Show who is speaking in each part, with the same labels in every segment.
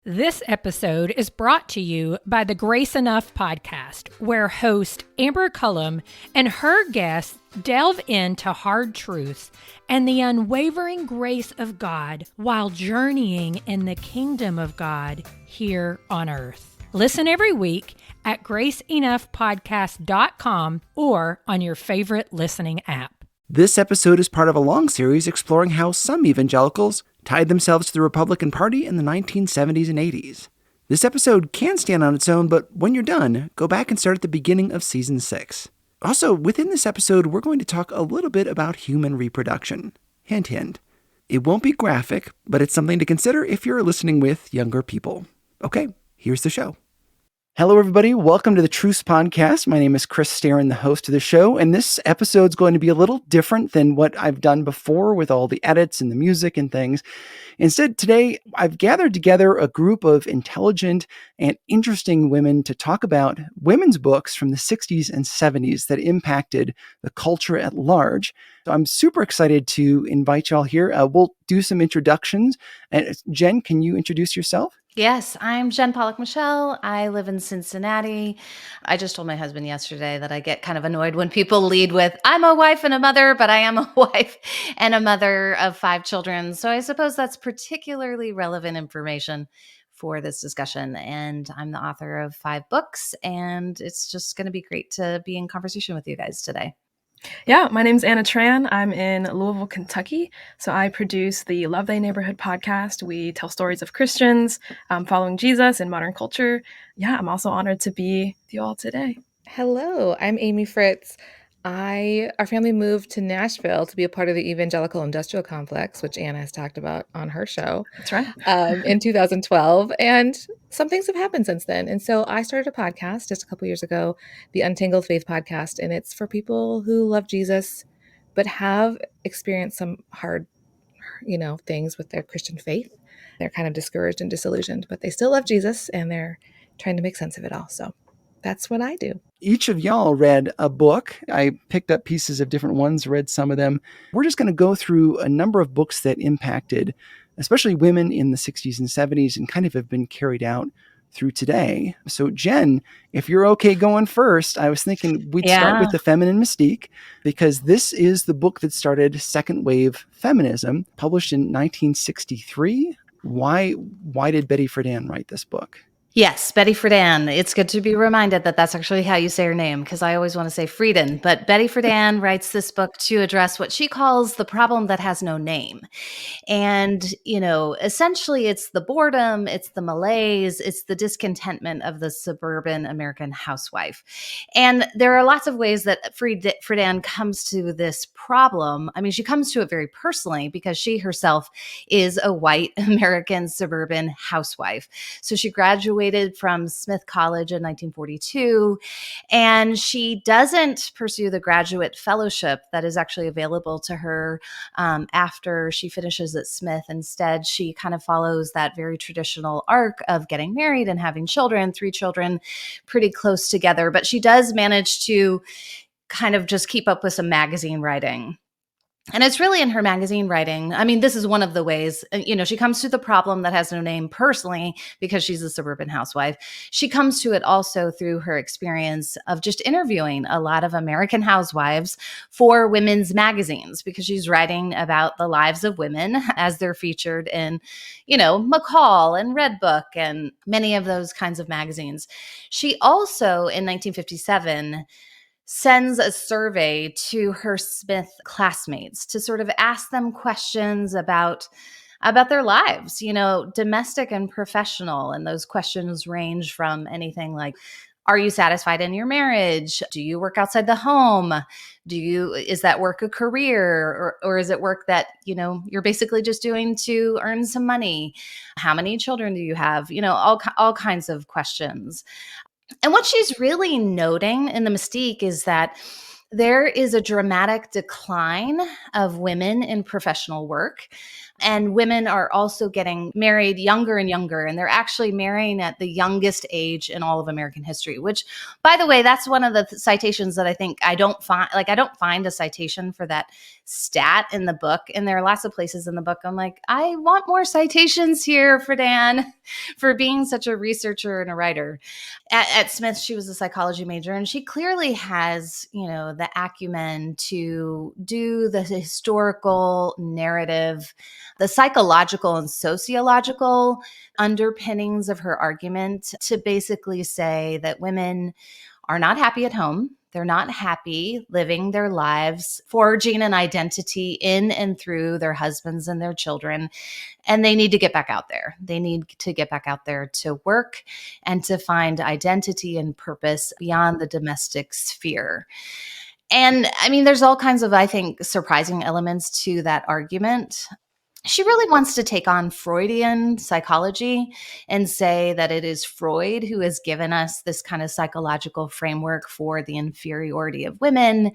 Speaker 1: This episode is brought to you by the Grace Enough podcast, where host Amber Cullum and her guests delve into hard truths and the unwavering grace of God while journeying in the kingdom of God here on earth. Listen every week at graceenoughpodcast.com or on your favorite listening app.
Speaker 2: This episode is part of a long series exploring how some evangelicals tied themselves to the Republican Party in the 1970s and 80s. This episode can stand on its own, but when you're done, go back and start at the beginning of Season 6. Also, within this episode, we're going to talk a little bit about human reproduction. Hint, hint. It won't be graphic, but it's something to consider if you're listening with younger people. Okay, here's the show. Hello, everybody. Welcome to the Truce Podcast. My name is Chris Starin, the host of the show, and this episode's going to be a little different than what I've done before with all the edits and the music and things. Instead, today, I've gathered together a group of intelligent and interesting women to talk about women's books from the 60s and 70s that impacted the culture at large. So I'm super excited to invite y'all here. We'll do some introductions. And Jen, can you introduce yourself?
Speaker 3: Yes, I'm Jen Pollock-Michelle. I live in Cincinnati. I just told my husband yesterday that I get kind of annoyed when people lead with, I'm a wife and a mother, but I am a wife and a mother of 5 children. So I suppose that's particularly relevant information for this discussion. And I'm the author of 5 books, and it's just going to be great to be in conversation with you guys today.
Speaker 4: Yeah, my name's Anna Tran. I'm in Louisville, Kentucky. So I produce the Love Thy Neighborhood podcast. We tell stories of Christians following Jesus in modern culture. Yeah, I'm also honored to be with you all today.
Speaker 5: Hello, I'm Amy Fritz. Our family moved to Nashville to be a part of the Evangelical Industrial Complex, which Anna has talked about on her show.
Speaker 4: That's right.
Speaker 5: In 2012. And some things have happened since then. And so I started a podcast just a couple years ago, the Untangled Faith podcast. And it's for people who love Jesus, but have experienced some hard, things with their Christian faith. They're kind of discouraged and disillusioned, but they still love Jesus and they're trying to make sense of it all. So that's what I do.
Speaker 2: Each of y'all read a book. I picked up pieces of different ones, read some of them. We're just going to go through a number of books that impacted, especially women in the 60s and 70s, and kind of have been carried out through today. So Jen, if you're okay going first, I was thinking we'd start with The Feminine Mystique, because this is the book that started second wave feminism, published in 1963. Why did Betty Friedan write this book?
Speaker 3: Yes, Betty Friedan. It's good to be reminded that that's actually how you say her name, because I always want to say Friedan. But Betty Friedan writes this book to address what she calls the problem that has no name. And, essentially it's the boredom, it's the malaise, it's the discontentment of the suburban American housewife. And there are lots of ways that Friedan comes to this problem. I mean, she comes to it very personally because she herself is a white American suburban housewife. So she graduated from Smith College in 1942, and she doesn't pursue the graduate fellowship that is actually available to her after she finishes at Smith. Instead, she kind of follows that very traditional arc of getting married and having children, 3 children, pretty close together. But she does manage to kind of just keep up with some magazine writing. And it's really in her magazine writing. I mean, this is one of the ways, she comes to the problem that has no name personally because she's a suburban housewife. She comes to it also through her experience of just interviewing a lot of American housewives for women's magazines, because she's writing about the lives of women as they're featured in, McCall and Redbook and many of those kinds of magazines. She also, in 1957, sends a survey to her Smith classmates to sort of ask them questions about their lives, domestic and professional. And those questions range from anything like, are you satisfied in your marriage? Do you work outside the home? Is that work a career? Or is it work that, you're basically just doing to earn some money? How many children do you have? All kinds of questions. And what she's really noting in the Mystique is that there is a dramatic decline of women in professional work. And women are also getting married younger and younger. And they're actually marrying at the youngest age in all of American history, which, by the way, that's one of the citations that I think I don't find a citation for that stat in the book. And there are lots of places in the book I'm like, I want more citations here, Friedan, for being such a researcher and a writer. At Smith, she was a psychology major, and she clearly has, the acumen to do the historical narrative, the psychological and sociological underpinnings of her argument to basically say that women are not happy at home. They're not happy living their lives, forging an identity in and through their husbands and their children. And they need to get back out there. They need to get back out there to work and to find identity and purpose beyond the domestic sphere. And I mean, there's all kinds of, I think, surprising elements to that argument. She really wants to take on Freudian psychology and say that it is Freud who has given us this kind of psychological framework for the inferiority of women,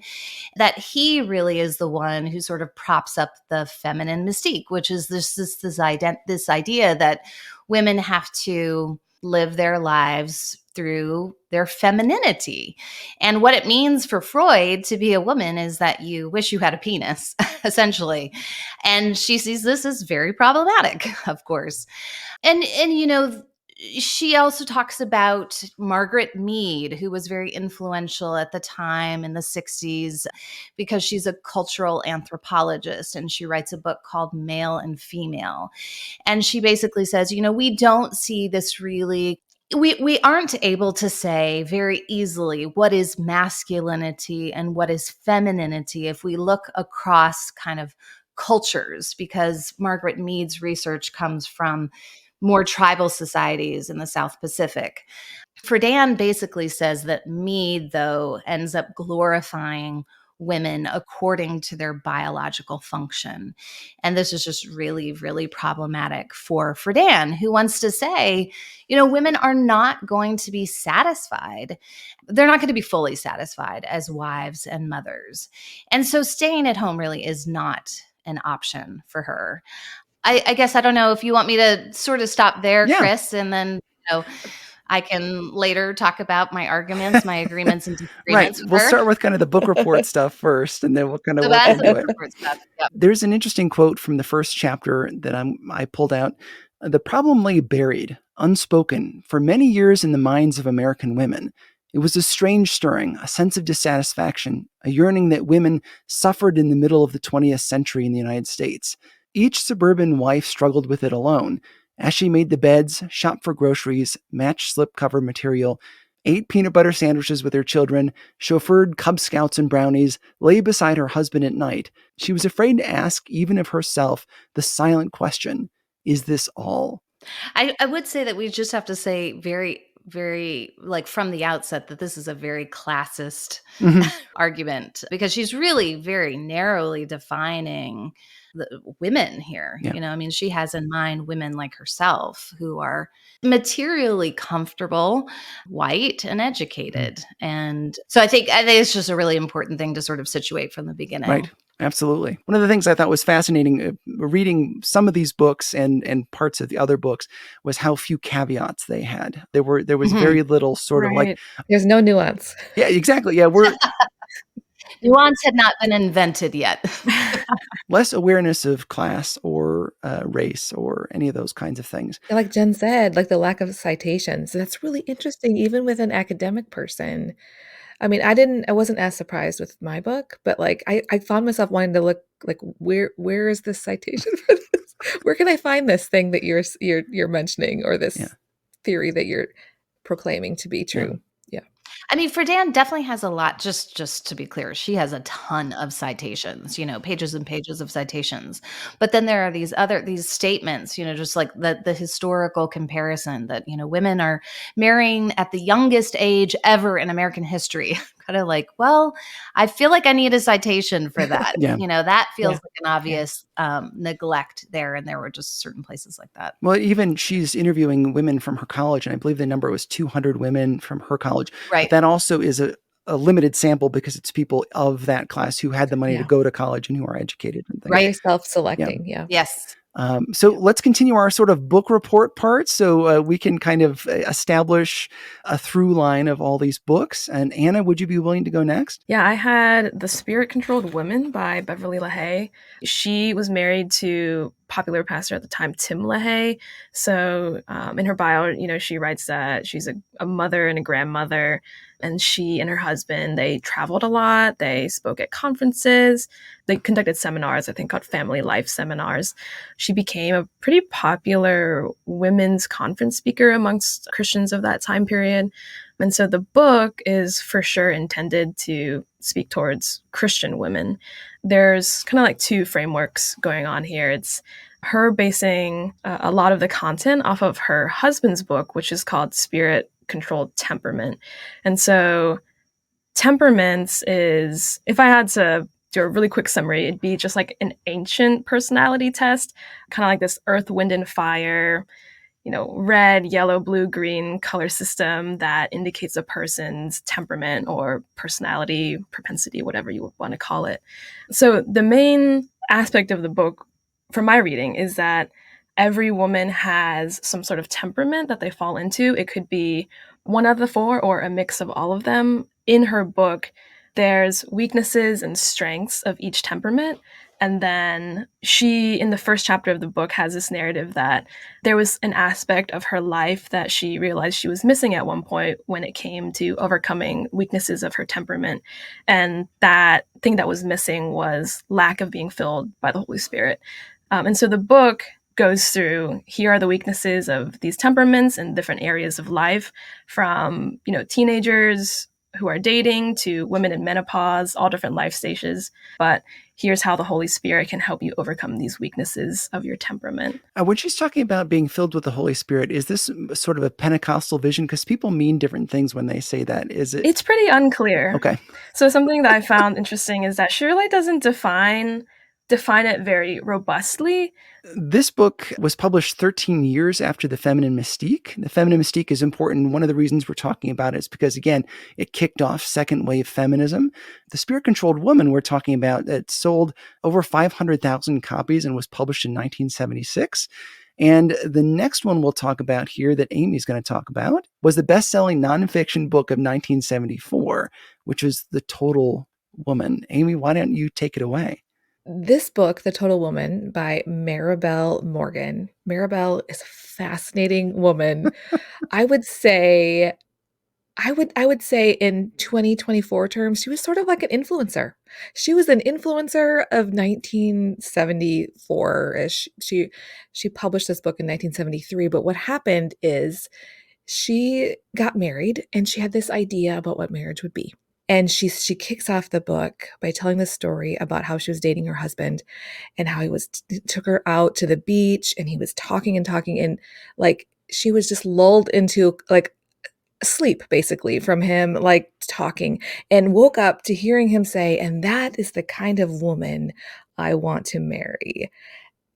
Speaker 3: that he really is the one who sort of props up the feminine mystique, which is this idea that women have to live their lives through their femininity. And what it means for Freud to be a woman is that you wish you had a penis, essentially. And she sees this as very problematic, of course. And she also talks about Margaret Mead, who was very influential at the time in the 60s because she's a cultural anthropologist, and she writes a book called Male and Female. And she basically says, we don't see this really. We aren't able to say very easily what is masculinity and what is femininity if we look across kind of cultures, because Margaret Mead's research comes from more tribal societies in the South Pacific. Friedan basically says that Mead, though, ends up glorifying women according to their biological function. And this is just really, really problematic for Friedan, who wants to say, women are not going to be satisfied. They're not going to be fully satisfied as wives and mothers. And so staying at home really is not an option for her. I guess I don't know if you want me to sort of stop there, Chris, and then, I can later talk about my arguments, my agreements and disagreements.
Speaker 2: Right. We'll start with kind of the book report stuff first, and then we'll kind of work into it.
Speaker 3: Yep.
Speaker 2: There's an interesting quote from the first chapter that I pulled out. The problem lay buried, unspoken, for many years in the minds of American women. It was a strange stirring, a sense of dissatisfaction, a yearning that women suffered in the middle of the 20th century in the United States. Each suburban wife struggled with it alone, as she made the beds, shopped for groceries, matched slipcover material, ate peanut butter sandwiches with her children, chauffeured Cub Scouts and brownies, lay beside her husband at night. She was afraid to ask, even of herself, the silent question, is this all?
Speaker 3: I would say that we just have to say very, very, like from the outset, that this is a very classist argument, because she's really very narrowly defining the women here.
Speaker 2: Yeah.
Speaker 3: She has in mind women like herself who are materially comfortable, white, and educated. And so I think it's just a really important thing to sort of situate from the beginning.
Speaker 2: Right. Absolutely. One of the things I thought was fascinating reading some of these books and parts of the other books was how few caveats they had. There was very little sort of like,
Speaker 5: there's no nuance.
Speaker 2: Yeah, exactly. Yeah,
Speaker 3: nuance had not been invented yet.
Speaker 2: Less awareness of class or race or any of those kinds of things.
Speaker 5: Like Jen said, like the lack of citations. That's really interesting, even with an academic person. I mean, I wasn't as surprised with my book, but like I found myself wanting to look like where is this citation for this? Where can I find this thing that you're mentioning, or this theory that you're proclaiming to be true? Yeah.
Speaker 3: I mean, Friedan definitely has a lot, just to be clear, she has a ton of citations, pages and pages of citations. But then there are these statements, just like the historical comparison that, women are marrying at the youngest age ever in American history. Kind of like, well, I feel like I need a citation for that. That feels like an obvious neglect there. And there were just certain places like that.
Speaker 2: Well, even she's interviewing women from her college, and I believe the number was 200 women from her college.
Speaker 3: Right.
Speaker 2: But that also is a limited sample because it's people of that class who had the money to go to college and who are educated and things.
Speaker 5: Very self-selecting. Yeah.
Speaker 3: Yes.
Speaker 2: So let's continue our sort of book report part so we can kind of establish a through line of all these books. And Anna, would you be willing to go next?
Speaker 4: Yeah, I had The Spirit-Controlled Woman by Beverly LaHaye. She was married to popular pastor at the time, Tim LaHaye. So in her bio, she writes that she's a mother and a grandmother, and she and her husband, they traveled a lot. They spoke at conferences. They conducted seminars, I think, called family life seminars. She became a pretty popular women's conference speaker amongst Christians of that time period. And so the book is for sure intended to speak towards Christian women. There's kind of like two frameworks going on here. It's her basing a lot of the content off of her husband's book, which is called Spirit Controlled Temperament. And so temperaments is, if I had to do a really quick summary, it'd be just like an ancient personality test, kind of like this earth, wind, and fire, red, yellow, blue, green color system that indicates a person's temperament or personality, propensity, whatever you would want to call it. So the main aspect of the book, from my reading, is that every woman has some sort of temperament that they fall into. It could be one of the four or a mix of all of them. In her book, there's weaknesses and strengths of each temperament. And then she, in the first chapter of the book, has this narrative that there was an aspect of her life that she realized she was missing at one point when it came to overcoming weaknesses of her temperament. And that thing that was missing was lack of being filled by the Holy Spirit. And so the book goes through, here are the weaknesses of these temperaments in different areas of life, from, teenagers who are dating to women in menopause, all different life stages. But here's how the Holy Spirit can help you overcome these weaknesses of your temperament.
Speaker 2: When she's talking about being filled with the Holy Spirit, is this sort of a Pentecostal vision? Because people mean different things when they say that. Is it?
Speaker 4: It's pretty unclear.
Speaker 2: Okay.
Speaker 4: So something that I found interesting is that she really doesn't define it very robustly.
Speaker 2: This book was published 13 years after The Feminine Mystique. The Feminine Mystique is important. One of the reasons we're talking about it is because, again, it kicked off second wave feminism. The Spirit-Controlled Woman we're talking about, it sold over 500,000 copies and was published in 1976. And the next one we'll talk about here that Amy's going to talk about was the best-selling nonfiction book of 1974, which was The Total Woman. Amy, why don't you take it away?
Speaker 5: This book, The Total Woman by Maribel Morgan. Maribel is a fascinating woman. I would say in 2024 terms, she was sort of like an influencer. She was an influencer of 1974-ish. She published this book in 1973, but what happened is she got married and she had this idea about what marriage would be. And she kicks off the book by telling the story about how she was dating her husband and how he took her out to the beach and he was talking and like she was just lulled into like sleep basically from him like talking, and woke up to hearing him say, "And that is the kind of woman I want to marry.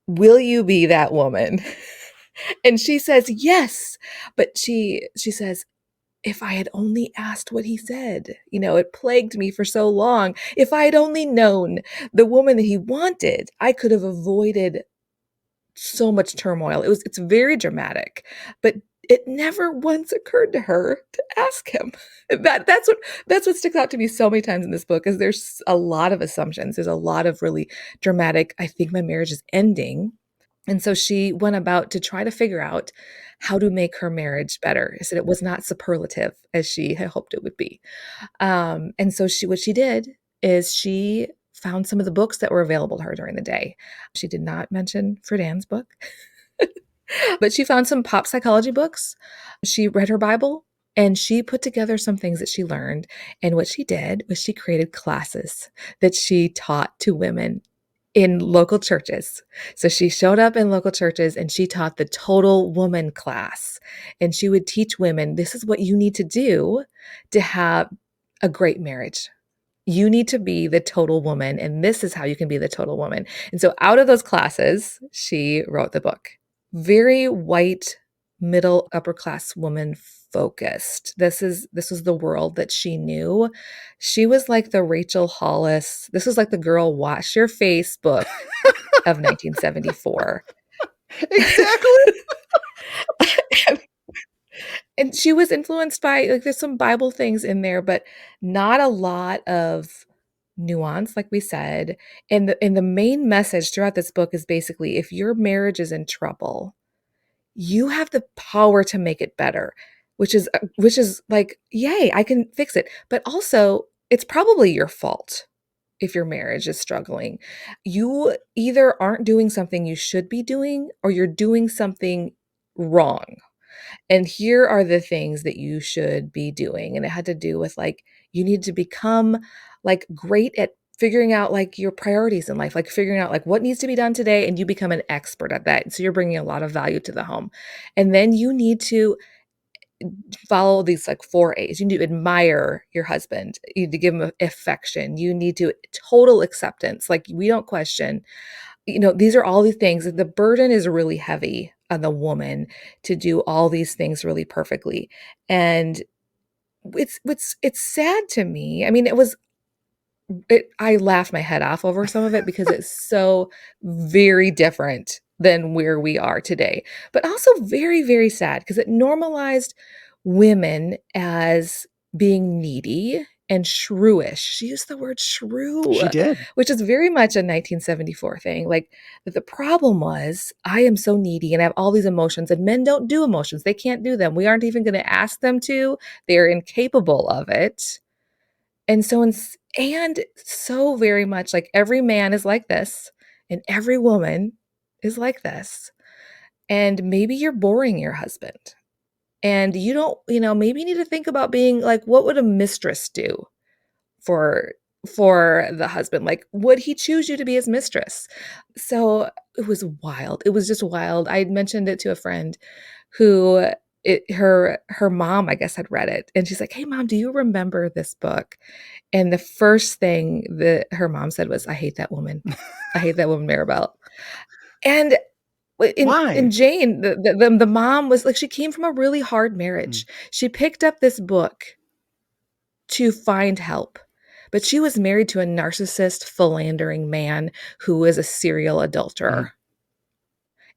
Speaker 5: Will you be that woman?" And she says, "Yes." But she says, "If I had only asked what he said, it plagued me for so long. If I had only known the woman that he wanted, I could have avoided so much turmoil." It's very dramatic, but it never once occurred to her to ask him. That's what sticks out to me so many times in this book, is there's a lot of assumptions. There's a lot of really dramatic, I think my marriage is ending. And so she went about to try to figure out how to make her marriage better. So it was not superlative as she had hoped it would be. And so what she did is she found some of the books that were available to her during the day. She did not mention Friedan's book, but she found some pop psychology books. She read her Bible and she put together some things that she learned. And what she did was she created classes that she taught to women in local churches. So she showed up in local churches and she taught the Total Woman class. And she would teach women, this is what you need to do to have a great marriage. You need to be the total woman, and this is how you can be the total woman. And so out of those classes, she wrote the book. Very white, middle, upper class woman focused. This was the world that she knew. She was like the Rachel Hollis. This was like the girl wash your face book of 1974.
Speaker 2: Exactly.
Speaker 5: And she was influenced by, like, there's some Bible things in there, but not a lot of nuance, like we said. And the main message throughout this book is basically, if your marriage is in trouble, you have the power to make it better, which is like, yay, I can fix it. But also, it's probably your fault if your marriage is struggling. You either aren't doing something you should be doing, or you're doing something wrong. And here are the things that you should be doing. And it had to do with, like, you need to become, like, great at figuring out, like, your priorities in life, like figuring out, like, what needs to be done today, and you become an expert at that. So you're bringing a lot of value to the home. And then you need to follow these, like, 4 A's. You need to admire your husband. You need to give him affection. You need to total acceptance. Like, we don't question. These are all these things. The burden is really heavy on the woman to do all these things really perfectly. And it's sad to me. I mean, I laughed my head off over some of it because it's so very different than where we are today, but also very, very sad because it normalized women as being needy and shrewish. She used the word shrew,
Speaker 2: She did.
Speaker 5: which is very much a 1974 thing. Like, the problem was, I am so needy and I have all these emotions, and men don't do emotions. They can't do them. We aren't even going to ask them to. They're incapable of it. And so very much like, every man is like this and every woman is like this. And maybe you're boring your husband. And you don't, maybe you need to think about being like, what would a mistress do for the husband? Like, would he choose you to be his mistress? So it was wild. It was just wild. I had mentioned it to a friend who her mom, I guess, had read it, and she's like, "Hey mom, do you remember this book?" And the first thing that her mom said was, "I hate that woman. I hate that woman, Maribel." And in
Speaker 2: Why?
Speaker 5: Jane, the mom was like, she came from a really hard marriage. She picked up this book to find help, but she was married to a narcissist, philandering man who was a serial adulterer.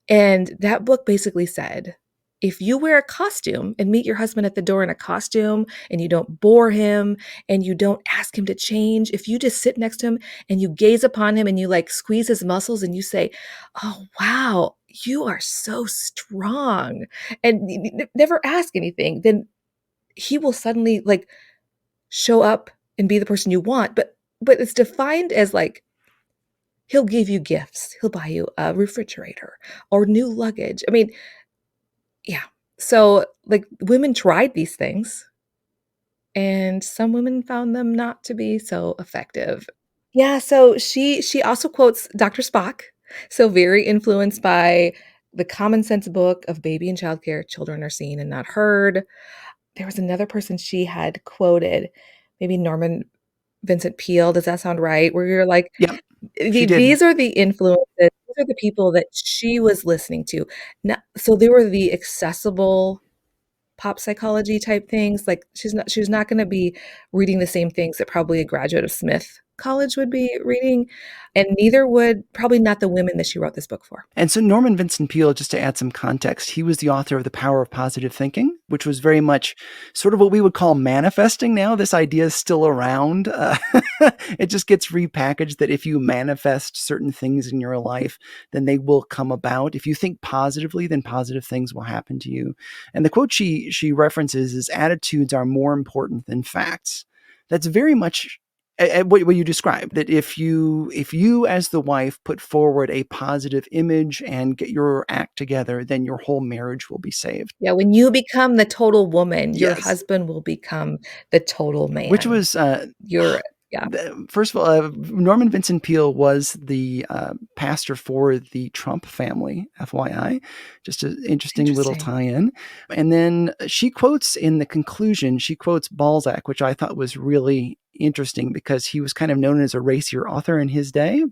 Speaker 5: And that book basically said, if you wear a costume and meet your husband at the door in a costume, and you don't bore him and you don't ask him to change, if you just sit next to him and you gaze upon him and you, like, squeeze his muscles and you say, "Oh, wow, you are so strong," and never ask anything, then he will suddenly, like, show up and be the person you want. But it's defined as, like, he'll give you gifts. He'll buy you a refrigerator or new luggage. I mean, yeah. So, like, women tried these things, and some women found them not to be so effective. Yeah, so she also quotes Dr. Spock, so very influenced by the common sense book of Baby and Childcare, Children Are Seen and Not Heard. There was another person she had quoted, maybe Norman Vincent Peele. Does that sound right? Where you're like,
Speaker 2: Yep. She did.
Speaker 5: these are the influences, these are the people that she was listening to. So they were the accessible pop psychology type things. Like, she's not going to be reading the same things that probably a graduate of Smith College would be reading, and neither would probably not the women that she wrote this book for.
Speaker 2: And so Norman Vincent Peale, just to add some context, he was the author of The Power of Positive Thinking, which was very much sort of what we would call manifesting now. This idea is still around. It just gets repackaged that if you manifest certain things in your life, then they will come about. If you think positively, then positive things will happen to you. And the quote she references is, "Attitudes are more important than facts." That's very much what you described, that if you as the wife put forward a positive image and get your act together, then your whole marriage will be saved.
Speaker 5: Yeah, when you become the total woman, your
Speaker 2: Yes.
Speaker 5: husband will become the total man.
Speaker 2: Which was
Speaker 5: yeah.
Speaker 2: First of all, Norman Vincent Peale was the pastor for the Trump family, FYI. Just an interesting little tie-in. And then she quotes in the conclusion, she quotes Balzac, which I thought was really interesting because he was kind of known as a racier author in his day.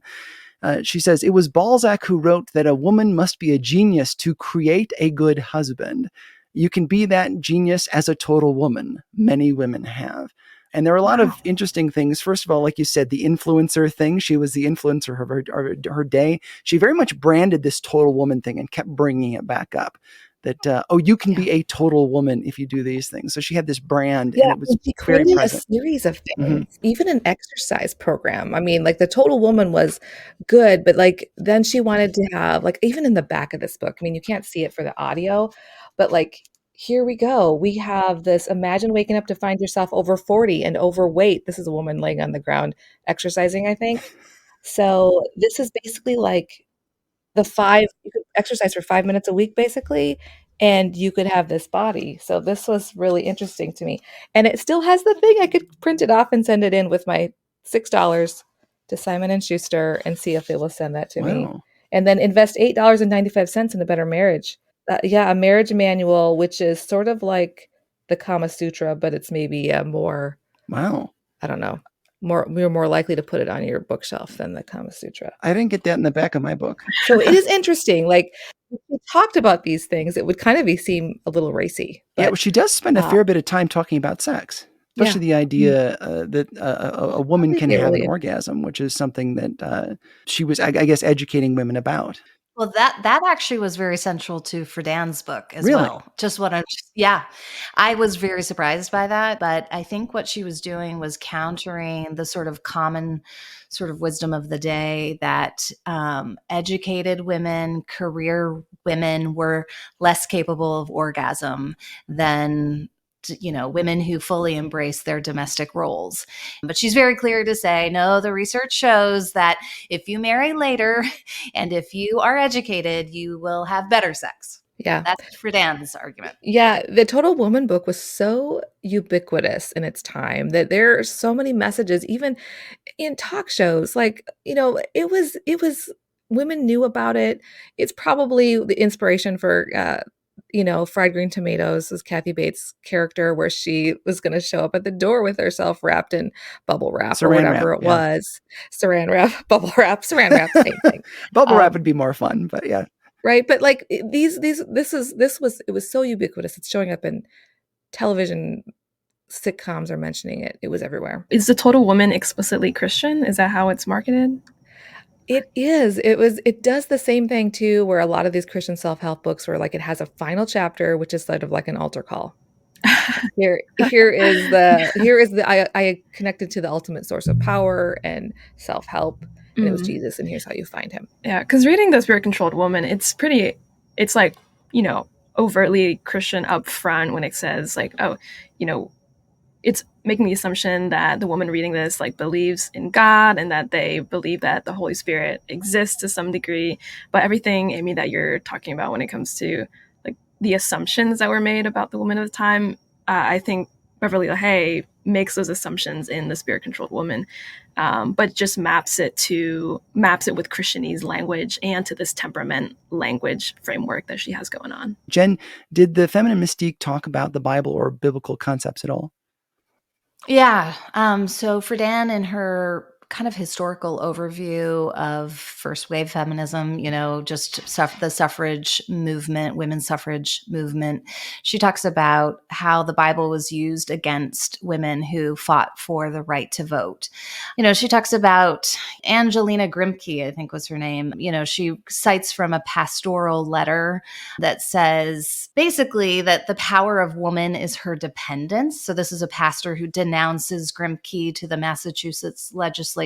Speaker 2: She says, "It was Balzac who wrote that a woman must be a genius to create a good husband. You can be that genius as a total woman. Many women have." And there are a lot of interesting things. First of all, like you said, the influencer thing. She was the influencer of her day. She very much branded this total woman thing and kept bringing it back up. That, you can be a total woman if you do these things. So she had this brand, and it was
Speaker 5: she
Speaker 2: very
Speaker 5: created a
Speaker 2: present.
Speaker 5: series of things, even an exercise program. I mean, like the Total Woman was good, but like then she wanted to have like even in the back of this book. I mean, you can't see it for the audio, but like here we go. We have this imagine waking up to find yourself over 40 and overweight. This is a woman laying on the ground exercising, I think. So this is basically like you could exercise for 5 minutes a week basically, and you could have this body. So this was really interesting to me. And it still has the thing. I could print it off and send it in with my $6 to Simon and Schuster and see if they will send that to me.
Speaker 2: Wow.
Speaker 5: And then invest $8.95 in a better marriage. A marriage manual, which is sort of like the Kama Sutra, but it's maybe more,
Speaker 2: Wow.
Speaker 5: I don't know, you're more likely to put it on your bookshelf than the Kama Sutra.
Speaker 2: I didn't get that in the back of my book.
Speaker 5: So it is interesting. Like if we talked about these things, it would kind of seem a little racy. But,
Speaker 2: Yeah, well, she does spend a fair bit of time talking about sex, especially the idea that a woman can have an orgasm, which is something that she was, I guess, educating women about.
Speaker 3: Well, that actually was very central to Friedan's book as
Speaker 2: Really?
Speaker 3: well. I was very surprised by that, but I think what she was doing was countering the sort of common sort of wisdom of the day that educated women, career women were less capable of orgasm than women who fully embrace their domestic roles. But she's very clear to say, no, the research shows that if you marry later and if you are educated, you will have better sex.
Speaker 5: Yeah.
Speaker 3: That's Friedan's argument.
Speaker 5: Yeah. The Total Woman book was so ubiquitous in its time that there are so many messages, even in talk shows. Like, it was women knew about it. It's probably the inspiration for Fried Green Tomatoes is Kathy Bates' character, where she was going to show up at the door with herself wrapped in bubble wrap or whatever it was. Saran wrap, bubble wrap, saran wrap, same thing.
Speaker 2: Bubble wrap would be more fun, but yeah.
Speaker 5: Right. But like it was so ubiquitous. It's showing up in television, sitcoms are mentioning it. It was everywhere.
Speaker 4: Is the Total Woman explicitly Christian? Is that how it's marketed?
Speaker 5: It is. It does the same thing too, where a lot of these Christian self-help books where like it has a final chapter, which is sort of like an altar call. Here is I connected to the ultimate source of power and self-help, and it was Jesus, and here's how you find him.
Speaker 4: Yeah, because reading The Spirit-Controlled Woman, it's like, overtly Christian up front when it says like, it's making the assumption that the woman reading this like believes in God and that they believe that the Holy Spirit exists to some degree. But everything, Amy, that you're talking about when it comes to like the assumptions that were made about the woman of the time, I think Beverly LaHaye makes those assumptions in The Spirit-Controlled Woman, but just maps it with Christianese language and to this temperament language framework that she has going on.
Speaker 2: Jen, did the feminine mystique talk about the Bible or biblical concepts at all?
Speaker 3: Yeah. So Friedan, in her kind of historical overview of first wave feminism, just the suffrage movement, women's suffrage movement, she talks about how the Bible was used against women who fought for the right to vote. She talks about Angelina Grimke, I think was her name. She cites from a pastoral letter that says basically that the power of woman is her dependence. So this is a pastor who denounces Grimke to the Massachusetts legislature.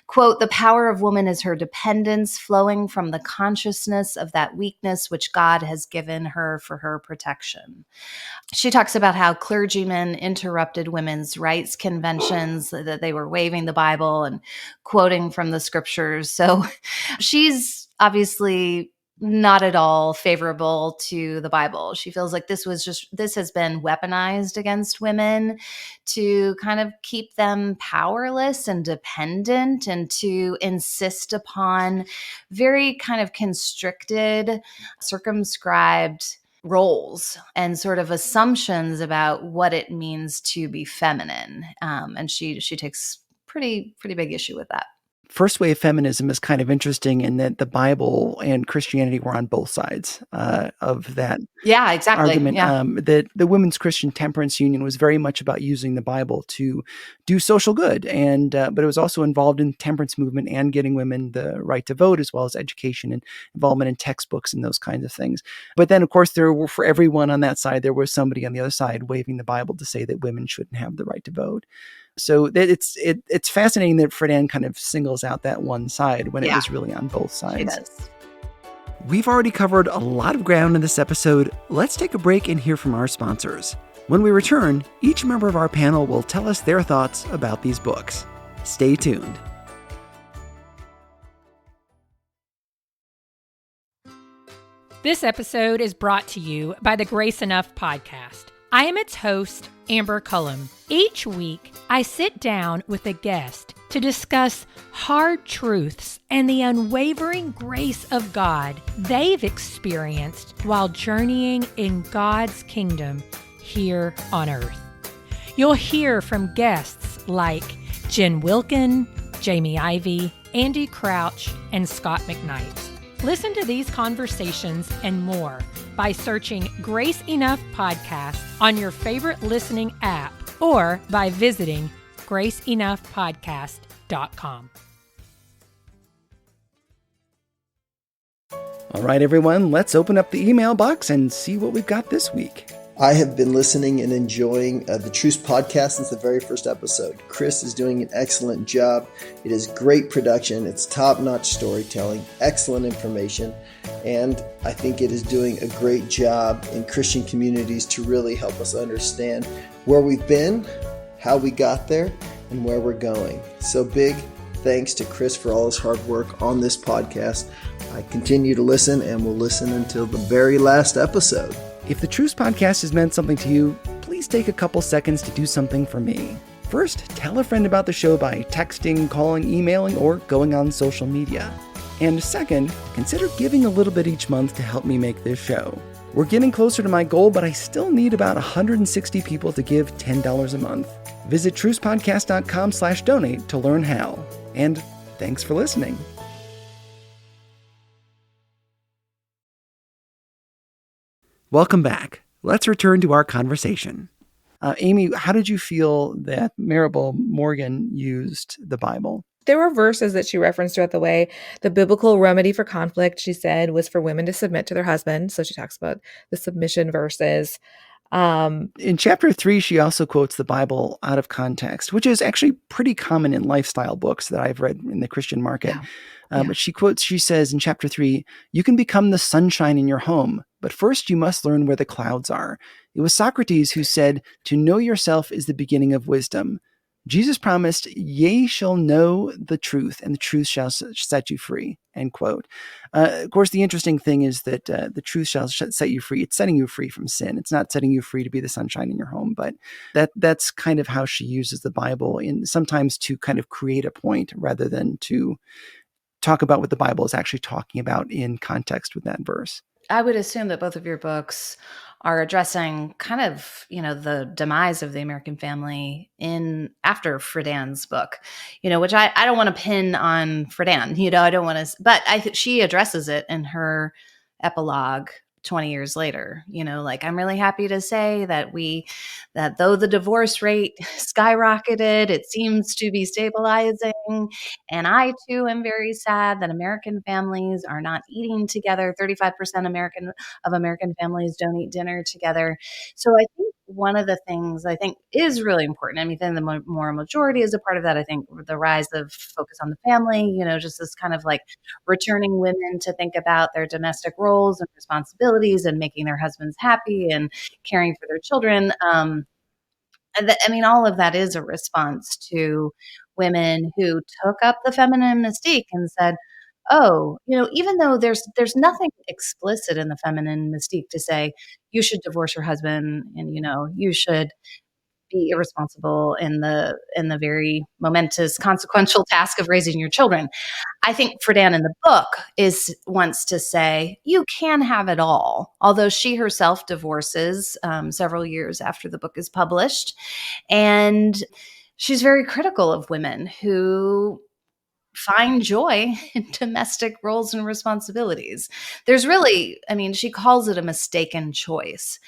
Speaker 3: Quote, the power of woman is her dependence flowing from the consciousness of that weakness which God has given her for her protection. She talks about how clergymen interrupted women's rights conventions, that they were waving the Bible and quoting from the scriptures. So she's obviously not at all favorable to the Bible. She feels like this has been weaponized against women to kind of keep them powerless and dependent and to insist upon very kind of constricted, circumscribed roles and sort of assumptions about what it means to be feminine. And she takes pretty big issue with that.
Speaker 2: first wave feminism is kind of interesting in that the Bible and Christianity were on both sides of that
Speaker 3: Yeah, exactly.
Speaker 2: argument.
Speaker 3: Yeah.
Speaker 2: That the Women's Christian Temperance Union was very much about using the Bible to do social good, and but it was also involved in temperance movement and getting women the right to vote, as well as education and involvement in textbooks and those kinds of things. But then, of course, there were, for everyone on that side, there was somebody on the other side waving the Bible to say that women shouldn't have the right to vote. So it's fascinating that Friedan kind of singles out that one side when it was really on both sides.
Speaker 3: She does.
Speaker 2: We've already covered a lot of ground in this episode. Let's take a break and hear from our sponsors. When we return, each member of our panel will tell us their thoughts about these books. Stay tuned.
Speaker 1: This episode is brought to you by the Grace Enough podcast. I am its host, Amber Cullum. Each week, I sit down with a guest to discuss hard truths and the unwavering grace of God they've experienced while journeying in God's kingdom here on earth. You'll hear from guests like Jen Wilkin, Jamie Ivey, Andy Crouch, and Scott McKnight. Listen to these conversations and more by searching Grace Enough Podcast on your favorite listening app or by visiting graceenoughpodcast.com.
Speaker 2: All right, everyone, let's open up the email box and see what we've got this week.
Speaker 6: I have been listening and enjoying the Truce podcast since the very first episode. Chris is doing an excellent job. It is great production. It's top-notch storytelling, excellent information, and I think it is doing a great job in Christian communities to really help us understand where we've been, how we got there, and where we're going. So big thanks to Chris for all his hard work on this podcast. I continue to listen and will listen until the very last episode.
Speaker 2: If the Truce podcast has meant something to you, please take a couple seconds to do something for me. First, tell a friend about the show by texting, calling, emailing, or going on social media. And second, consider giving a little bit each month to help me make this show. We're getting closer to my goal, but I still need about 160 people to give $10 a month. Visit trucepodcast.com/donate to learn how. And thanks for listening. Welcome back. Let's return to our conversation. Amy, how did you feel that Maribel Morgan used the Bible?
Speaker 5: There were verses that she referenced throughout the way. The biblical remedy for conflict, she said, was for women to submit to their husband. So she talks about the submission verses.
Speaker 2: In chapter 3, she also quotes the Bible out of context, which is actually pretty common in lifestyle books that I've read in the Christian market. But she says in chapter 3, you can become the sunshine in your home, but first you must learn where the clouds are. It was Socrates who said, to know yourself is the beginning of wisdom. Jesus promised, ye shall know the truth, and the truth shall set you free, end quote. Of course, the interesting thing is that the truth shall set you free. It's setting you free from sin. It's not setting you free to be the sunshine in your home, but that's kind of how she uses the Bible, sometimes to kind of create a point rather than to talk about what the Bible is actually talking about in context with that verse.
Speaker 3: I would assume that both of your books are addressing kind of, the demise of the American family after Friedan's book, which I don't want to pin on Friedan, I don't want to, but she addresses it in her epilogue 20 years later, I'm really happy to say that though the divorce rate skyrocketed, it seems to be stabilizing. And I too am very sad that American families are not eating together. 35% of American families don't eat dinner together. So I think one of the things I think is really important, the moral majority is a part of that. I think the rise of focus on the family, just this kind of like returning women to think about their domestic roles and responsibilities and making their husbands happy and caring for their children. All of that is a response to women who took up the feminine mystique and said, oh, even though there's nothing explicit in the feminine mystique to say you should divorce your husband and, you should be irresponsible in the very momentous consequential task of raising your children. I think Friedan in the book wants to say you can have it all, although she herself divorces several years after the book is published. And she's very critical of women who find joy in domestic roles and responsibilities. There's really, I mean, she calls it a mistaken choice.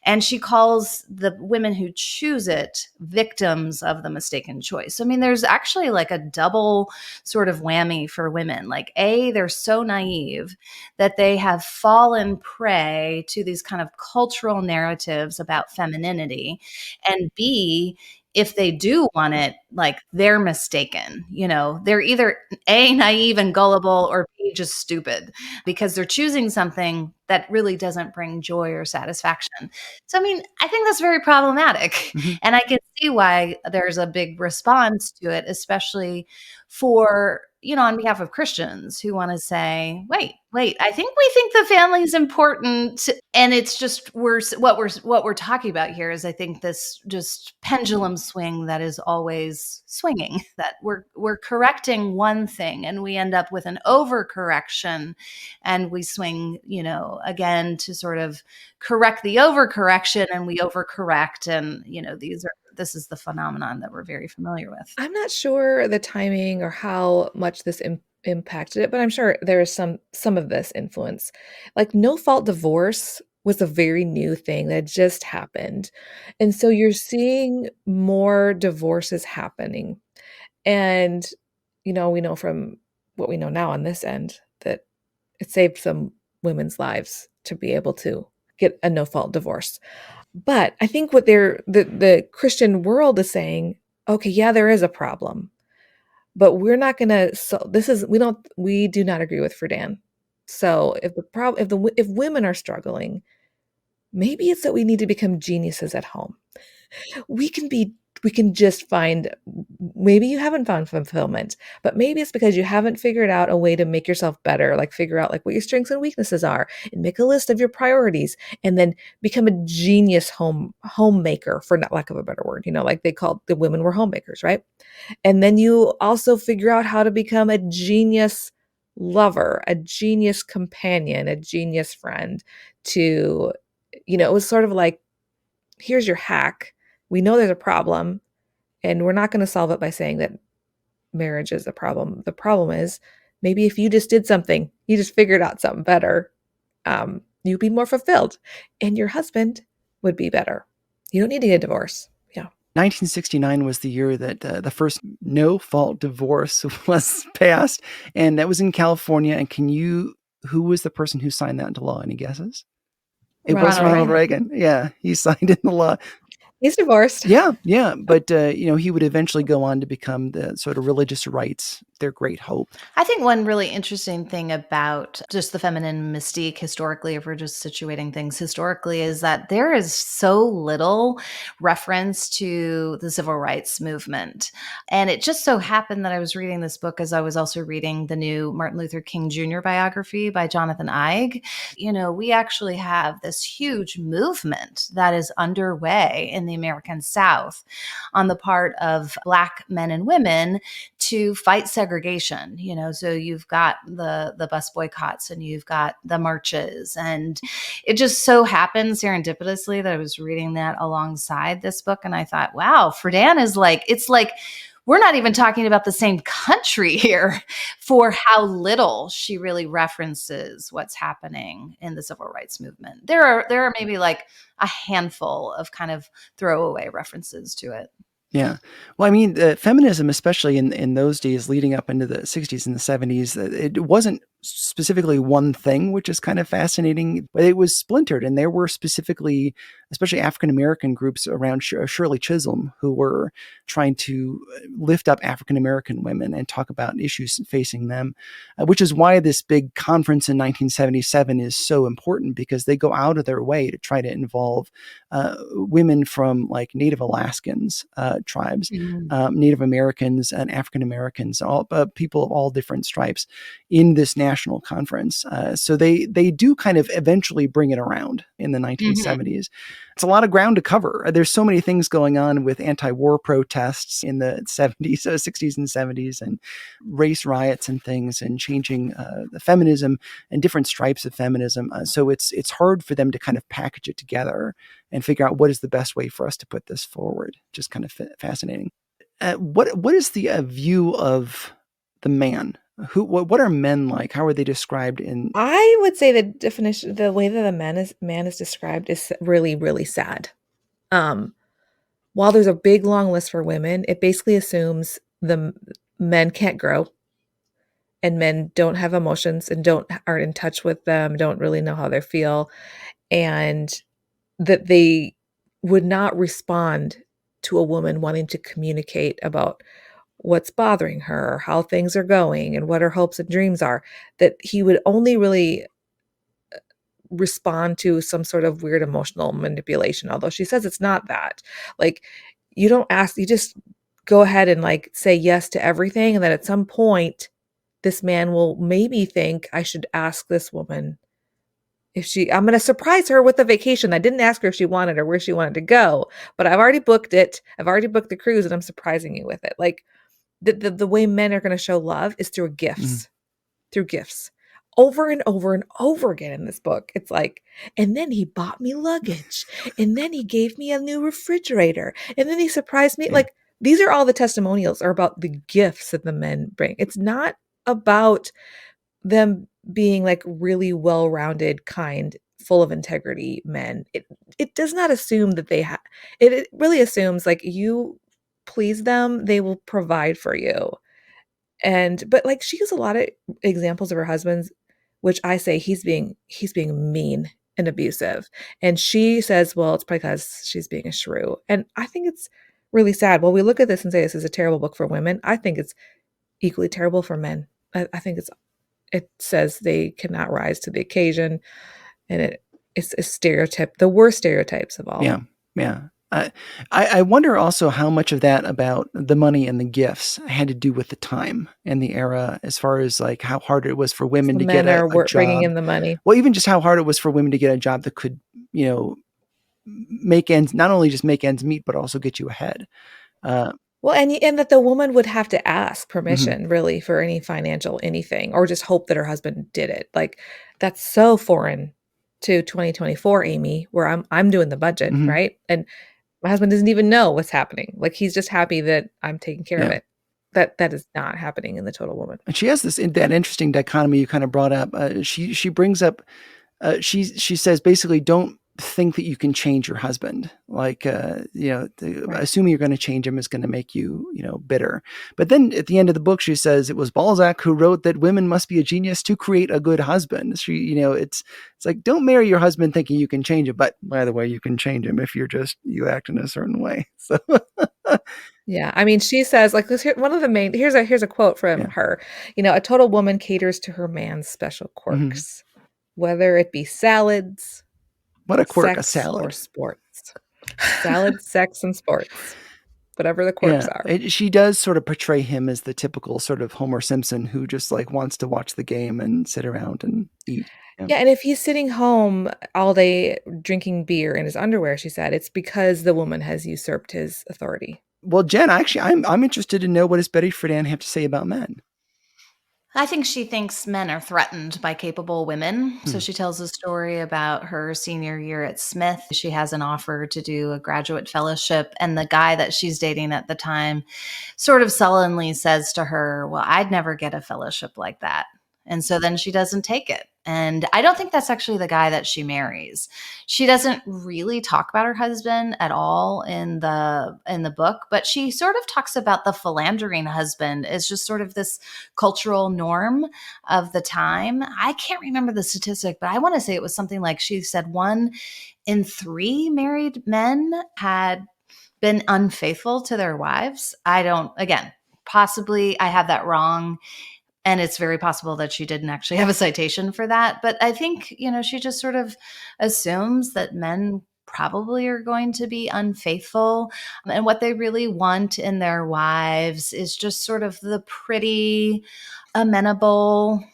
Speaker 3: And she calls the women who choose it victims of the mistaken choice. I mean, there's actually like a double sort of whammy for women. Like, A, they're so naive that they have fallen prey to these kind of cultural narratives about femininity. And B, if they do want it, like they're mistaken. You know, they're either A, naive and gullible, or B, just stupid because they're choosing something that really doesn't bring joy or satisfaction. So, I mean, I think that's very problematic.
Speaker 2: Mm-hmm.
Speaker 3: And I can see why there's a big response to it, especially for, you know, on behalf of Christians who want to say, wait, I think we think the family is important. And it's just, what we're talking about here is, I think, this just pendulum swing that is always swinging, that we're correcting one thing and we end up with an overcorrection, and we swing, you know, again to sort of correct the overcorrection, and we overcorrect. And, you know, this is the phenomenon that we're very familiar with.
Speaker 5: I'm not sure the timing or how much this impacted it, but I'm sure there is some of this influence. Like, no fault divorce was a very new thing that just happened. And so you're seeing more divorces happening. And, you know, we know from what we know now on this end that it saved some women's lives to be able to get a no fault divorce. But I think what the Christian world is saying, okay, yeah, there is a problem, but we're not going to. So we do not agree with Friedan. So if women are struggling, maybe it's that we need to become geniuses at home. we can just find, maybe you haven't found fulfillment, but maybe it's because you haven't figured out a way to make yourself better, like figure out like what your strengths and weaknesses are and make a list of your priorities, and then become a genius homemaker, for not lack of a better word, you know, like they called the women were homemakers, right? And then you also figure out how to become a genius lover, a genius companion, a genius friend to, you know, it was sort of like, here's your hack. We know there's a problem, and we're not going to solve it by saying that marriage is a problem. The problem is, maybe if you just did something, you just figured out something better, you'd be more fulfilled and your husband would be better. You don't need to get a divorce. Yeah.
Speaker 2: 1969 was the year that the first no-fault divorce was passed, and that was in California. And who was the person who signed that into law? Any guesses? It was Ronald Reagan. Yeah, he signed into law.
Speaker 5: He's divorced.
Speaker 2: Yeah. But, you know, he would eventually go on to become the sort of religious rights, their great hope.
Speaker 3: I think one really interesting thing about just the feminine mystique historically, if we're just situating things historically, is that there is so little reference to the civil rights movement. And it just so happened that I was reading this book as I was also reading the new Martin Luther King Jr. biography by Jonathan Eig. You know, we actually have this huge movement that is underway in the American South on the part of Black men and women to fight segregation. You know, so you've got the bus boycotts and you've got the marches, and it just so happens serendipitously that I was reading that alongside this book, and I thought, wow, Friedan is like, it's like we're not even talking about the same country here for how little she really references what's happening in the civil rights movement. There are maybe like a handful of kind of throwaway references to it.
Speaker 2: Yeah. Well, I mean, feminism, especially in those days leading up into the 60s and the 70s, it wasn't specifically one thing, which is kind of fascinating, but it was splintered. And there were specifically, especially African-American groups around Shirley Chisholm, who were trying to lift up African-American women and talk about issues facing them, which is why this big conference in 1977 is so important, because they go out of their way to try to involve women from like Native Alaskans, tribes, Native Americans and African Americans, all people of all different stripes in this national conference. So they do kind of eventually bring it around in the 1970s. It's a lot of ground to cover. There's so many things going on with anti-war protests in the 70s, 60s and 70s, and race riots and things, and changing the feminism and different stripes of feminism. So it's hard for them to kind of package it together and figure out what is the best way for us to put this forward. Just kind of fascinating. What is the view of the man. What are men like? How are they described in?
Speaker 5: I would say the way that man is described is really, really sad. While there's a big long list for women, it basically assumes the men can't grow and men don't have emotions and aren't in touch with them, don't really know how they feel, and that they would not respond to a woman wanting to communicate about what's bothering her, how things are going, and what her hopes and dreams are, that he would only really respond to some sort of weird emotional manipulation, although she says it's not that. Like, you don't ask, you just go ahead and like say yes to everything, and then at some point this man will maybe think, I should ask this woman if I'm going to surprise her with a vacation. I didn't ask her if she wanted or where she wanted to go, but I've already booked it. I've already booked the cruise and I'm surprising you with it. Like, the way men are going to show love is through gifts, through gifts. Over and over and over again in this book. It's like, and then he bought me luggage, and then he gave me a new refrigerator, and then he surprised me.
Speaker 2: Yeah.
Speaker 5: Like, these are all the testimonials are about the gifts that the men bring. It's not about them being like really well-rounded, kind, full of integrity men. It does not assume that they have, it really assumes like you please them, they will provide for you. But like, she gives a lot of examples of her husbands, which I say he's being mean and abusive. And she says, well, it's because she's being a shrew. And I think it's really sad. Well, we look at this and say this is a terrible book for women. I think it's equally terrible for men. I think it says they cannot rise to the occasion, and it's a stereotype, the worst stereotypes of all.
Speaker 2: Yeah. Yeah. I wonder also how much of that about the money and the gifts had to do with the time and the era, as far as like how hard it was for women to get a job.
Speaker 5: Bringing in the money.
Speaker 2: Well, even just how hard it was for women to get a job that could, not only just make ends meet, but also get you ahead.
Speaker 5: Well, and that the woman would have to ask permission really for any financial anything, or just hope that her husband did it. Like, that's so foreign to 2024, Amy, where I'm doing the budget, right? And my husband doesn't even know what's happening. Like, he's just happy that I'm taking care of it. That is not happening in The Total Woman.
Speaker 2: And she has that interesting dichotomy you kind of brought up. She brings up, she says basically, don't think that you can change your husband. Like, assuming you're going to change him is going to make you, bitter. But then at the end of the book, she says it was Balzac who wrote that women must be a genius to create a good husband. She, it's like, don't marry your husband thinking you can change him. But by the way, you can change him if you act in a certain way. So
Speaker 5: yeah. I mean, she says, like, one of the main, here's a quote from her, a total woman caters to her man's special quirks, whether it be salads,
Speaker 2: what a quirk,
Speaker 5: sex,
Speaker 2: a salad,
Speaker 5: or sports. Salad, sex, and sports. Whatever the quirks are.
Speaker 2: She does sort of portray him as the typical sort of Homer Simpson who just like wants to watch the game and sit around and eat.
Speaker 5: Yeah, and if he's sitting home all day drinking beer in his underwear, she said, it's because the woman has usurped his authority.
Speaker 2: Well, Jen, I'm interested to know, what does Betty Friedan have to say about men?
Speaker 3: I think she thinks men are threatened by capable women. So she tells a story about her senior year at Smith. She has an offer to do a graduate fellowship, and the guy that she's dating at the time sort of sullenly says to her, well, I'd never get a fellowship like that. And so then she doesn't take it. And I don't think that's actually the guy that she marries. She doesn't really talk about her husband at all in the book, but she sort of talks about the philandering husband as just sort of this cultural norm of the time. I can't remember the statistic, but I want to say it was something like, she said 1 in 3 married men had been unfaithful to their wives. Possibly I have that wrong. And it's very possible that she didn't actually have a citation for that. But I think, she just sort of assumes that men probably are going to be unfaithful. And what they really want in their wives is just sort of the pretty, amenable,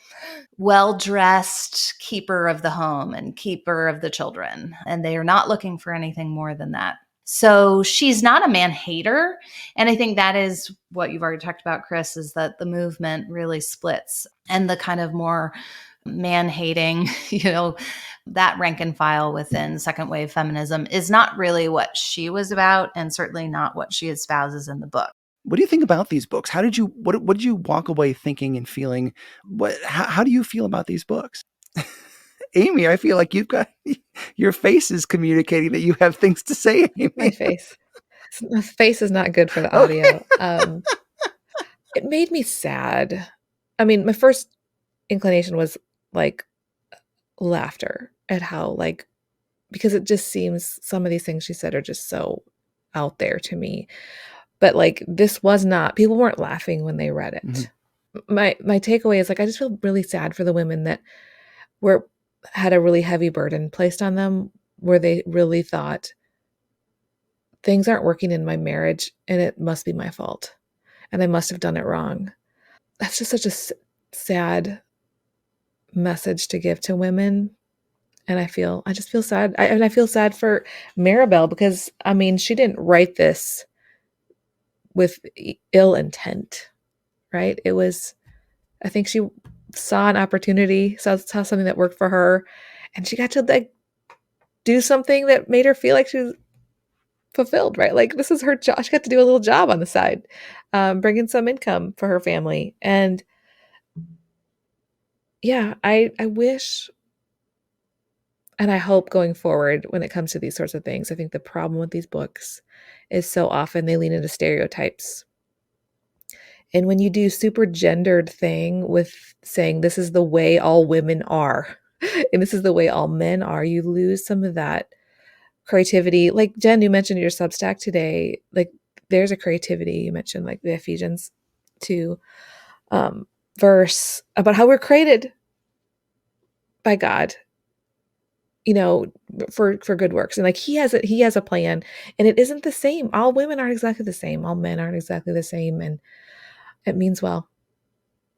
Speaker 3: well-dressed keeper of the home and keeper of the children. And they are not looking for anything more than that. So she's not a man hater. And I think that is what you've already talked about, Chris, is that the movement really splits, and the kind of more man hating, that rank and file within second wave feminism is not really what she was about, and certainly not what she espouses in the book.
Speaker 2: What do you think about these books? What did you walk away thinking and feeling? How do you feel about these books? Amy, I feel like your face is communicating that you have things to say, Amy.
Speaker 5: My face is not good for the audio. It made me sad. I mean, my first inclination was like laughter at how because it just seems some of these things she said are just so out there to me. But this was not, people weren't laughing when they read it. Mm-hmm. My takeaway is I just feel really sad for the women that had a really heavy burden placed on them, where they really thought things aren't working in my marriage and it must be my fault and I must have done it wrong. That's just such a sad message to give to women. And I just feel sad. I feel sad for Maribel because, I mean, she didn't write this with ill intent, right? It was, I think she saw an opportunity, saw something that worked for her, and she got to do something that made her feel like she was fulfilled, right? This is her job. She got to do a little job on the side, bringing some income for her family. And yeah, I wish, and I hope going forward when it comes to these sorts of things, I think the problem with these books is so often they lean into stereotypes. And when you do super gendered thing with saying this is the way all women are and this is the way all men are, you lose some of that creativity. Like Jen, you mentioned your Substack today, there's a creativity. You mentioned the Ephesians 2 verse about how we're created by God, for good works. And he has a plan, and it isn't the same. All women aren't exactly the same. All men aren't exactly the same. And it means well,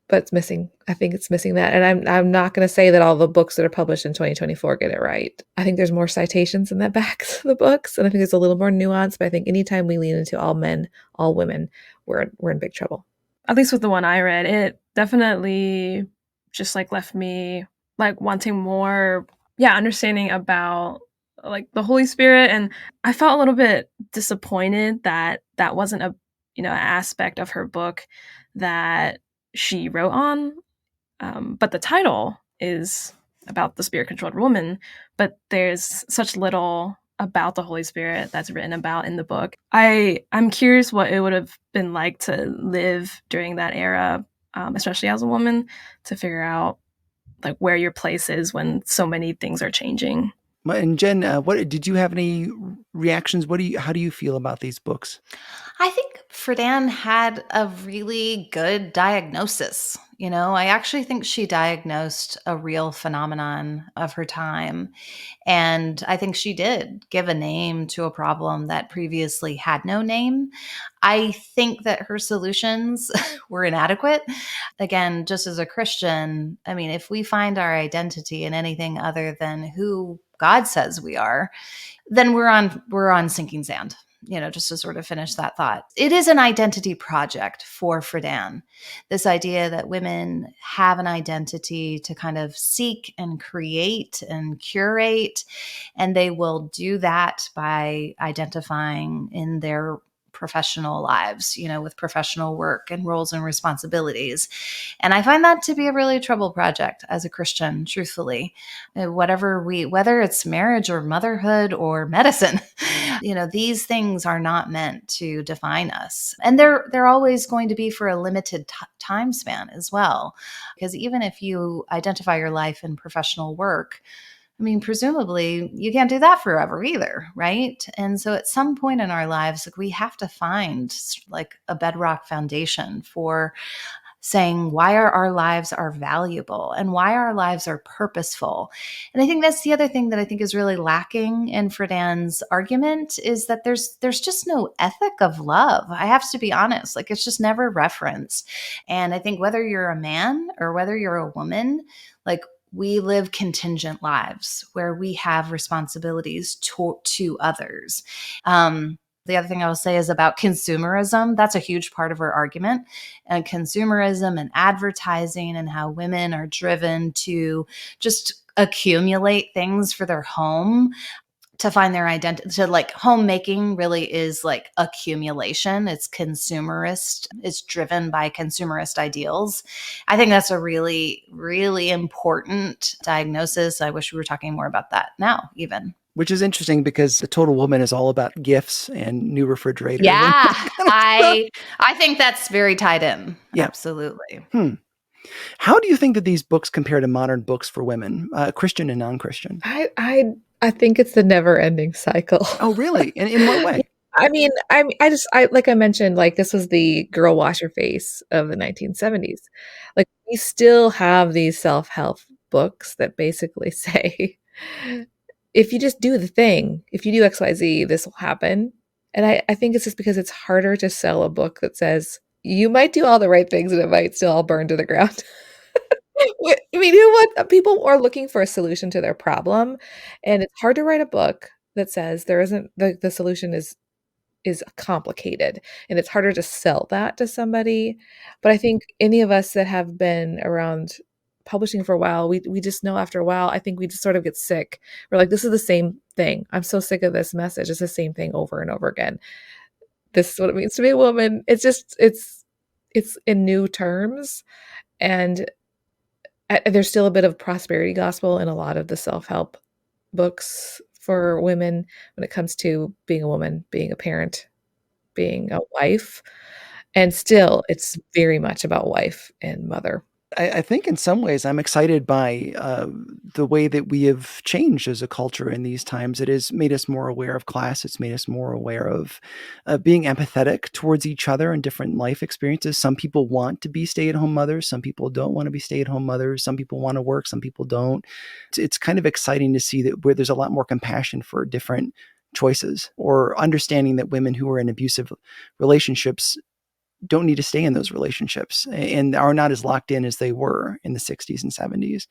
Speaker 5: but it's missing. I think it's missing that. And I'm not going to say that all the books that are published in 2024 get it right. I think there's more citations in that back of the books. And I think there's a little more nuance, but I think anytime we lean into all men, all women, we're in big trouble.
Speaker 4: At least with the one I read, it definitely just left me wanting more, understanding about the Holy Spirit. And I felt a little bit disappointed that that wasn't a an aspect of her book that she wrote on. But the title is about the spirit-controlled woman, but there's such little about the Holy Spirit that's written about in the book. I'm curious what it would have been like to live during that era, especially as a woman, to figure out where your place is when so many things are changing.
Speaker 2: And Jen, what did you have any reactions? How do you feel about these books?
Speaker 3: I think Friedan had a really good diagnosis. I actually think she diagnosed a real phenomenon of her time. And I think she did give a name to a problem that previously had no name. I think that her solutions were inadequate. Again, just as a Christian, I mean, if we find our identity in anything other than who God says we are, then we're on sinking sand. Just to sort of finish that thought. It is an identity project for Friedan. This idea that women have an identity to kind of seek and create and curate, and they will do that by identifying in their professional lives, with professional work and roles and responsibilities. And I find that to be a really trouble project as a Christian, truthfully. Whether it's marriage or motherhood or medicine, these things are not meant to define us. And they're always going to be for a limited time span as well. Because even if you identify your life in professional work, I mean, presumably you can't do that forever either, right? And so at some point in our lives, we have to find a bedrock foundation for saying why our lives are valuable and why our lives are purposeful. And I think that's the other thing that I think is really lacking in Friedan's argument is that there's just no ethic of love. I have to be honest, it's just never referenced. And I think whether you're a man or whether you're a woman, we live contingent lives where we have responsibilities to others. The other thing I will say is about consumerism. That's a huge part of her argument. And consumerism and advertising and how women are driven to just accumulate things for their home. to find their identity. So like homemaking really is like accumulation. It's consumerist. It's driven by consumerist ideals. I think that's a really, really important diagnosis. I wish we were talking more about that now, even.
Speaker 2: Which is interesting because The Total Woman is all about gifts and new refrigerators.
Speaker 3: Yeah, I think that's very tied in.
Speaker 2: Yeah.
Speaker 3: Absolutely.
Speaker 2: How do you think that these books compare to modern books for women, Christian and non-Christian?
Speaker 5: I think it's the never-ending cycle.
Speaker 2: Oh, really? In what way?
Speaker 5: I mean, I like I mentioned, like this was the girl wash your face of the 1970s. Like we still have these self-help books that basically say, if you just do the thing, if you do XYZ, this will happen. And I think it's just because it's harder to sell a book that says you might do all the right things and it might still all burn to the ground. I mean, people are looking for a solution to their problem, and it's hard to write a book that says there isn't the solution is complicated, and it's harder to sell that to somebody. But I think any of us that have been around publishing for a while, we just know after a while, I think we just sort of get sick. We're like, this is the same thing. I'm so sick of this message. It's the same thing over and over again. This is what it means to be a woman. It's in new terms, and there's still a bit of prosperity gospel in a lot of the self-help books for women when it comes to being a woman, being a parent, being a wife. And still, it's very much about wife and mother.
Speaker 2: I think in some ways I'm excited by the way that we have changed as a culture in these times. It has made us more aware of class. It's made us more aware of being empathetic towards each other and different life experiences. Some people want to be stay-at-home mothers. Some people don't want to be stay-at-home mothers. Some people want to work. Some people don't. It's kind of exciting to see that where there's a lot more compassion for different choices, or understanding that women who are in abusive relationships don't need to stay in those relationships and are not as locked in as they were in the 60s and 70s.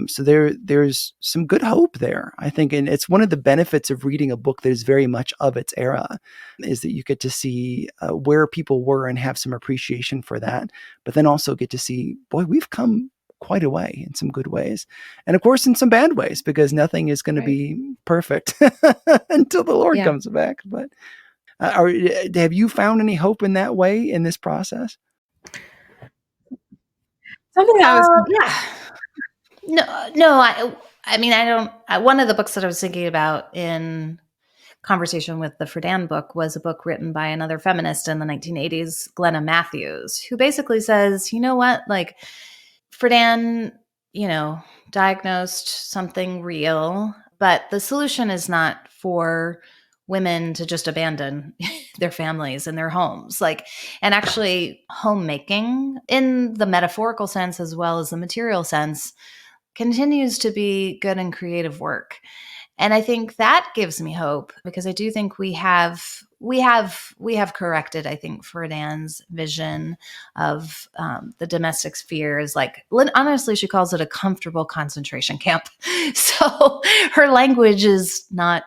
Speaker 2: So there's some good hope there, I think. And it's one of the benefits of reading a book that is very much of its era, is that you get to see where people were and have some appreciation for that, but then also get to see, boy, we've come quite a way in some good ways. And of course, in some bad ways, because nothing is going to be perfect until the Lord comes back. But have you found any hope in that way in this process?
Speaker 4: Something I was
Speaker 3: I mean, I don't. One of the books that I was thinking about in conversation with the Friedan book was a book written by another feminist in the 1980s, Glenna Matthews, who basically says, you know what, like Friedan, diagnosed something real, but the solution is not for women to just abandon their families and their homes. And actually homemaking in the metaphorical sense as well as the material sense continues to be good and creative work. And I think that gives me hope, because I do think we have corrected, I think, Friedan's vision of the domestic sphere is honestly, she calls it a comfortable concentration camp. So her language is not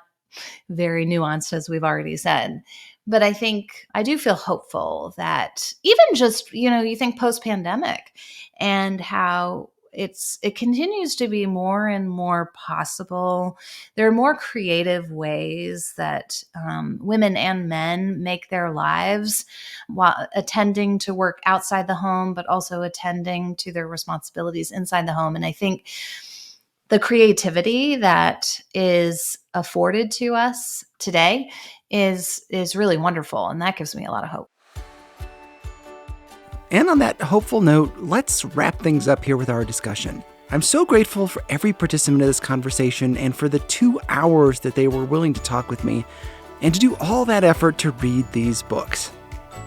Speaker 3: very nuanced, as we've already said. But I think I do feel hopeful that even just, you think post-pandemic and how it continues to be more and more possible. There are more creative ways that women and men make their lives while attending to work outside the home, but also attending to their responsibilities inside the home. And I think the creativity that is afforded to us today is really wonderful. And that gives me a lot of hope.
Speaker 2: And on that hopeful note, let's wrap things up here with our discussion. I'm so grateful for every participant of this conversation and for the 2 hours that they were willing to talk with me and to do all that effort to read these books.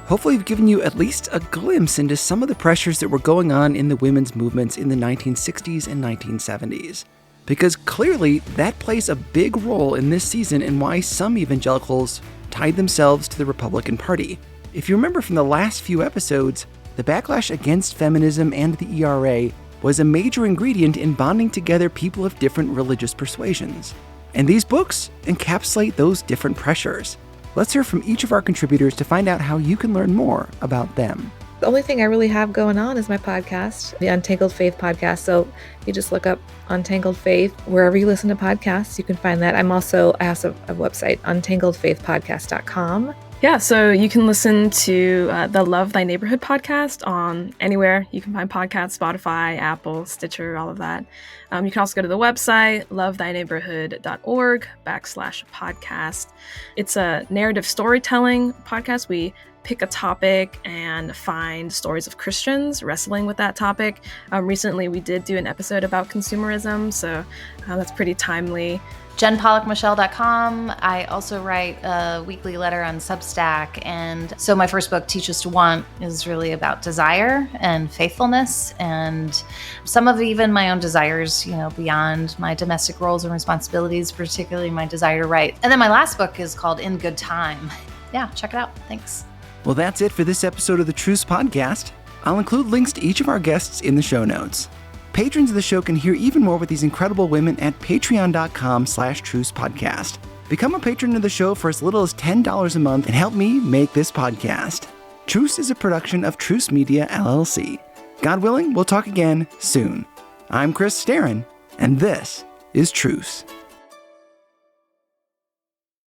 Speaker 2: Hopefully I've given you at least a glimpse into some of the pressures that were going on in the women's movements in the 1960s and 1970s. Because clearly that plays a big role in this season and why some evangelicals tied themselves to the Republican Party. If you remember from the last few episodes, the backlash against feminism and the ERA was a major ingredient in bonding together people of different religious persuasions. And these books encapsulate those different pressures. Let's hear from each of our contributors to find out how you can learn more about them.
Speaker 5: The only thing I really have going on is my podcast, the Untangled Faith podcast. So you just look up Untangled Faith wherever you listen to podcasts. You can find that. I also have a website, untangledfaithpodcast.com.
Speaker 4: Yeah, so you can listen to the Love Thy Neighborhood podcast on anywhere you can find podcasts, Spotify, Apple, Stitcher, all of that. You can also go to the website, lovethyneighborhood.org/podcast. It's a narrative storytelling podcast. We pick a topic and find stories of Christians wrestling with that topic. Recently, we did do an episode about consumerism, so that's pretty timely.
Speaker 3: JenPollockMichelle.com. I also write a weekly letter on Substack. And so my first book, Teach Us to Want, is really about desire and faithfulness and some of even my own desires, beyond my domestic roles and responsibilities, particularly my desire to write. And then my last book is called In Good Time. Yeah, check it out. Thanks.
Speaker 2: Well, that's it for this episode of the Truce Podcast. I'll include links to each of our guests in the show notes. Patrons of the show can hear even more with these incredible women at patreon.com/trucepodcast. Become a patron of the show for as little as $10 a month and help me make this podcast. Truce is a production of Truce Media, LLC. God willing, we'll talk again soon. I'm Chris Starin, and this is Truce.